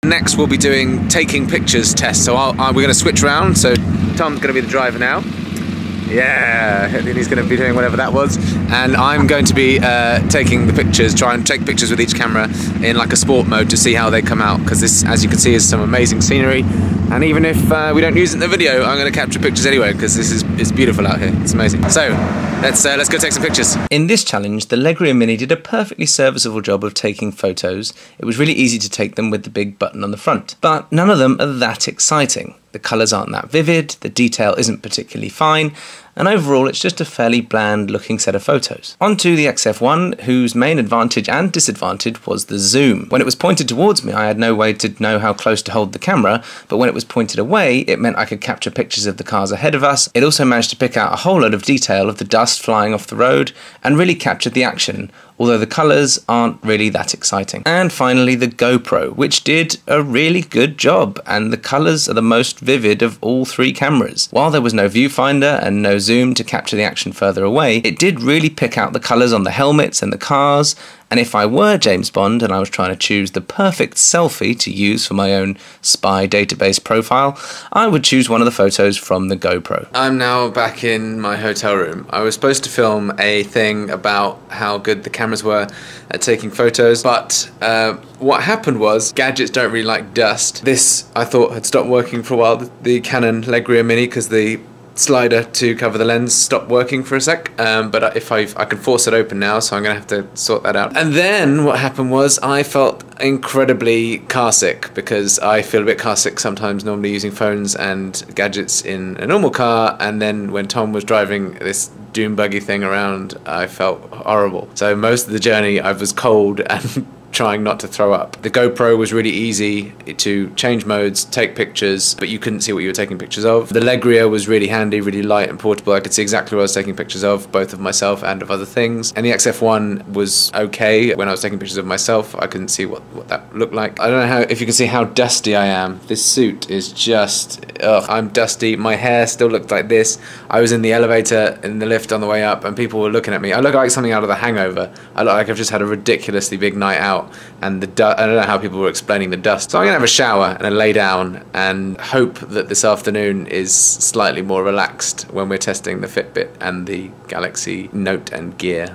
Next we'll be doing taking pictures tests, so we're going to switch around, so Tom's going to be the driver now. Yeah, he's going to be doing whatever that was, and I'm going to be taking the pictures, try and take pictures with each camera in like a sport mode to see how they come out, because this, as you can see, is some amazing scenery, and even if we don't use it in the video, I'm going to capture pictures anyway, because it's beautiful out here. It's amazing. So let's go take some pictures. In this challenge, the Legria Mini did a perfectly serviceable job of taking photos. It was really easy to take them with the big button on the front, but none of them are that exciting. The colours aren't that vivid, the detail isn't particularly fine, and overall it's just a fairly bland looking set of photos. Onto the XF1, whose main advantage and disadvantage was the zoom. When it was pointed towards me, I had no way to know how close to hold the camera, but when it was pointed away, it meant I could capture pictures of the cars ahead of us. It also managed to pick out a whole load of detail of the dust flying off the road, and really captured the action, although the colours aren't really that exciting. And finally the GoPro, which did a really good job, and the colours are the most vivid of all three cameras. While there was no viewfinder and no zoom to capture the action further away, it did really pick out the colours on the helmets and the cars, and if I were James Bond and I was trying to choose the perfect selfie to use for my own spy database profile, I would choose one of the photos from the GoPro. I'm now back in my hotel room. I was supposed to film a thing about how good the cameras were at taking photos, but what happened was gadgets don't really like dust. This, I thought, had stopped working for a while, the Canon Legria Mini, because the slider to cover the lens stopped working for a sec, but if I can force it open now, so I'm gonna have to sort that out. And then what happened was I felt incredibly car sick, because I feel a bit car sick sometimes normally using phones and gadgets in a normal car, and then when Tom was driving this dune buggy thing around, I felt horrible. So most of the journey I was cold and trying not to throw up. The GoPro was really easy to change modes, take pictures, but you couldn't see what you were taking pictures of. The Legria was really handy, really light and portable. I could see exactly what I was taking pictures of, both of myself and of other things. And the XF1 was okay. When I was taking pictures of myself, I couldn't see what that looked like. I don't know if you can see how dusty I am. This suit is just, ugh, I'm dusty. My hair still looked like this. I was in the elevator, in the lift on the way up, and people were looking at me. I look like something out of The Hangover. I look like I've just had a ridiculously big night out. And I don't know how people were explaining the dust. So I'm gonna have a shower and then lay down and hope that this afternoon is slightly more relaxed when we're testing the Fitbit and the Galaxy Note and Gear.